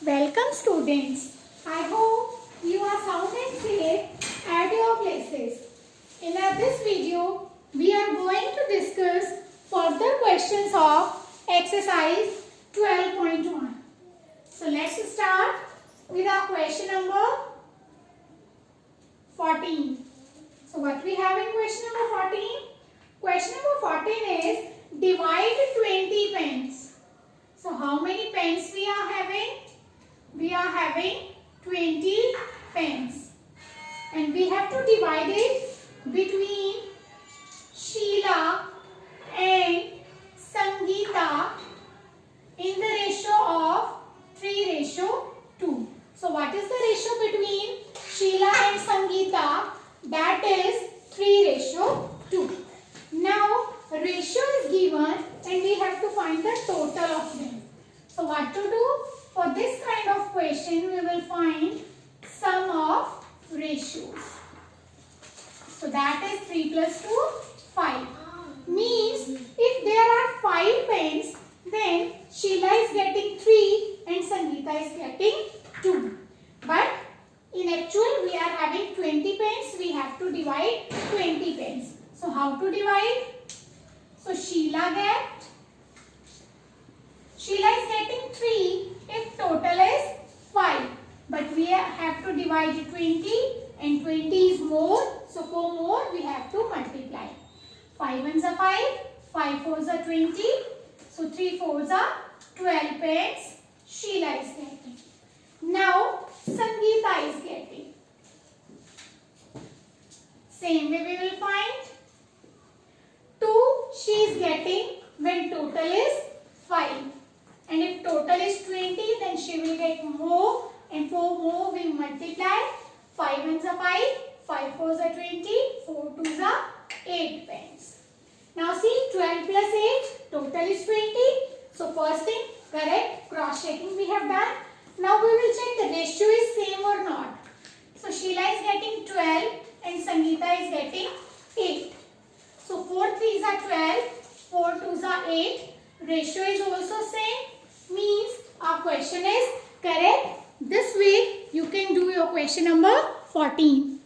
Welcome students. I hope you are sound and safe at your places. In this video, we are going to discuss further questions of exercise 12.1. So let's start with our question number 14. So what we have in question number 14? Question number 14 is divide 20 pens. So how many pens we are having? We are having 20 pens and we have to divide it between Sheila and Sangeeta in the ratio of 3:2. So what is the ratio between Sheila and Sangeeta? That is 3:2. Now ratio is given and we have to find the total of them. So what to do? For this kind of question, we will find sum of ratios. So that is 3 plus 2, 5. Means if there are 5 pens, then Sheila is getting 3 and Sangeeta is getting 2. But in actual, we are having 20 pens. We have to divide 20 pens. So how to divide? So Sheila is getting 3 if total is 5. But we have to divide 20 and 20 is more. So for more we have to multiply. 5 ones are 5, 5 fours are 20. So 3 fours are 12 pens Sheila is getting. Now Sangeeta is getting. Same way we will find 2 she is getting when total is 5. And if total is 20, then she will get more. And for more, we multiply. 5 ones are 5, 5 fours are 20, 4 twos are 8 pens. Now see, 12 plus 8, total is 20. So first thing, correct, cross-checking we have done. Now we will check the ratio is same or not. So Sheila is getting 12 and Sangeeta is getting 8. So 4 threes are 12, 4 twos are 8. Ratio is also same. Means our question is correct. This way you can do your question number 14.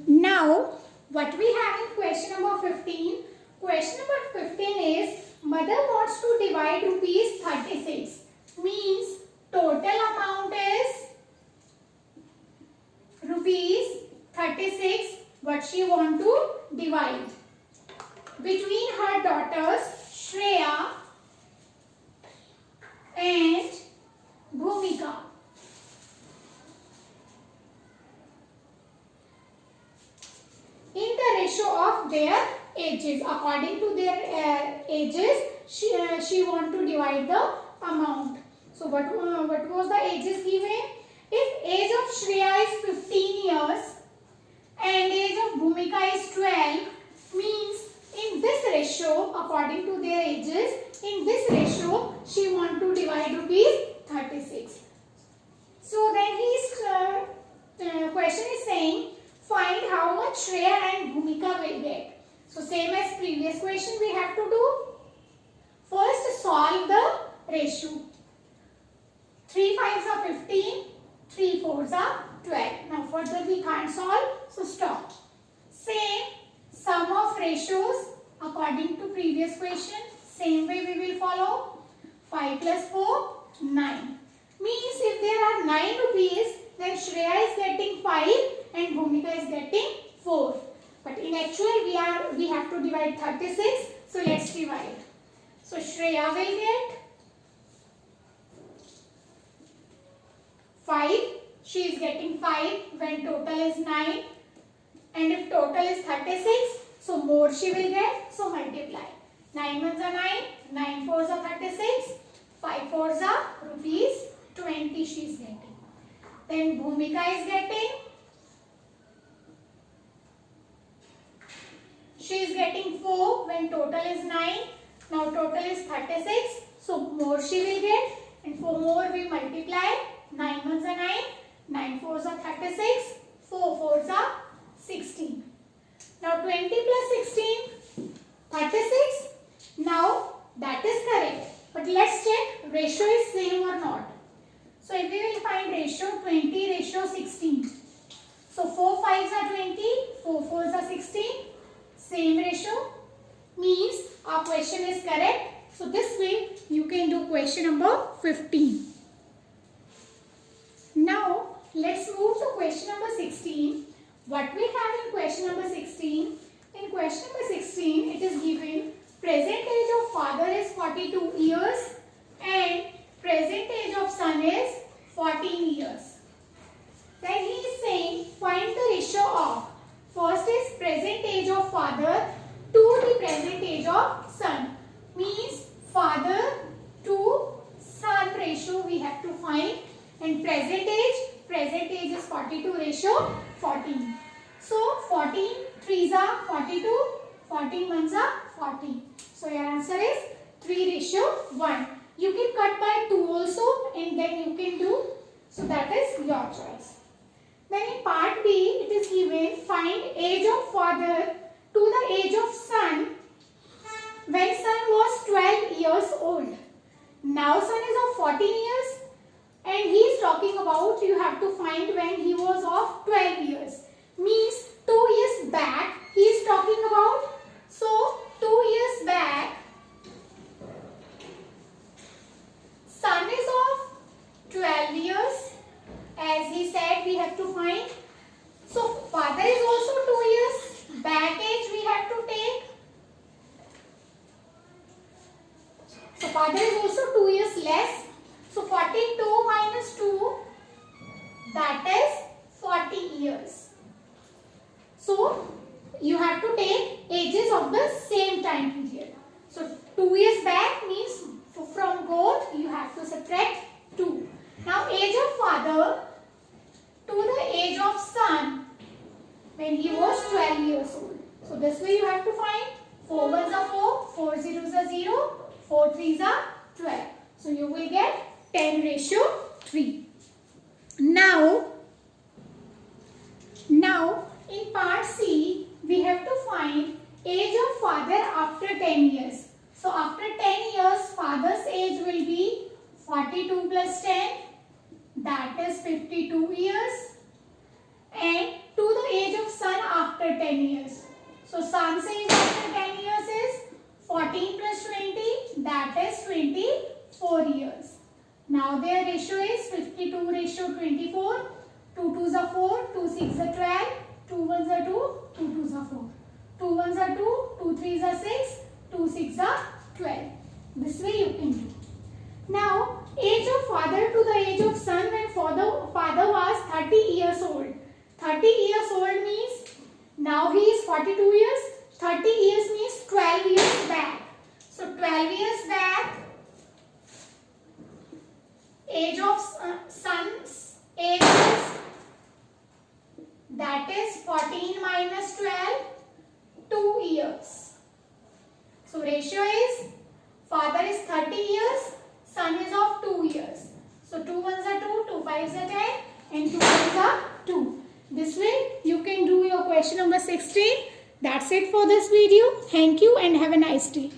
Now what we have in question number 15? Question number 15 is mother wants to divide rupees 36. Means total amount is rupees 36 what she want to divide between her daughters Shreya and Bhumika. In the ratio of their ages, according to their ages, she want to divide the amount. So what was the ages given? If age of Shreya is 15 years and age of Bhumika is 12, means in this ratio, according to their ages, in this ratio, she want to divide rupees 36. So then his question is saying, find how much Shreya and Bhumika will get. So same as previous question we have to do. First solve the ratio. 3 5s are 15, 3 4s are 12. Now further we can't solve, so stop. Same sum of ratios according to previous question. Same way we will follow. 5 plus 4, 9. Means if there are 9 rupees, then Shreya is getting 5 and Bhumika is getting 4. But in actual we have to divide 36. So let's divide. So Shreya will get 5. She is getting 5 when total is 9. And if total is 36, so more she will get. So multiply. 9 ones are 9, 9 fours are 36, 5 fours are rupees 20 she is getting. Then Bhumika is getting, she is getting 4 when total is 9. Now total is 36, so more she will get. And for more we multiply. 9 ones are 9, 9 fours are 36, 4 fours are 16. Now 20 plus 16, 36. Now that is correct. But let's check ratio is same or not. So if we will find ratio 20:16. So 4 5s are 20, 4 4s are 16. Same ratio means our question is correct. So this way you can do question number 15. Now let's move to question number 16. What we have in question number 16? In question number 16 it is given present age of father is 42 years and present age of son is 14 years. Then he is saying find the ratio of, first is present age of father to the present age of son. Means father to son ratio we have to find, and present age is 42 ratio 14. So 14 3s are 42, 14 1s are 40. So your answer is 3:1. You can cut by 2 also and then you can do. So that is your choice. Then in part B it is given find age of father to the age of son when son was 12 years old. Now son is of 14 years and he is talking about you have to find when he was of 12 years. Means 2 years back he is talking about. So 2 years back son is of 12 years. As he said we have to find. So father is also 2 years. Back age we have to take. So father is also 2 years less. So 42 minus 2, that is 40 years. So you have to take ages of the same time period. So 2 years back means from both you have to subtract 2. Now age of father to the age of son when he was 12 years old. So this way you have to find 4 1s are 4, 4 0s are 0, 4 3s are 12. So you will get 10:3. Now in part C we have to find age of father after 10 years. So after 10 years father's age will be 42 plus 10, that is 52 years, and to the age of son after 10 years. So son's age after 10 years is 14 plus 20, that is 24 years. Now their ratio is 52:24. 2 2s are 4, 2 6s are 12, 2 1s are 2, 2 2s are 4. 2 1s are 2, 2 3s are 6, 2 6s are 12. This way you can do. Now age of father to the age of son when father was 30 years old. 30 years old means now he is 42 years. 30 years means 12 years back. So 12 years back age of son's age is, that is 14 minus 12, 2 years. So ratio is father is 30 years, son is of 2 years. So 2 1s are 2, 2 5s are 10 and 2 1s are 2. This way you can do your question number 16. That's it for this video. Thank you and have a nice day.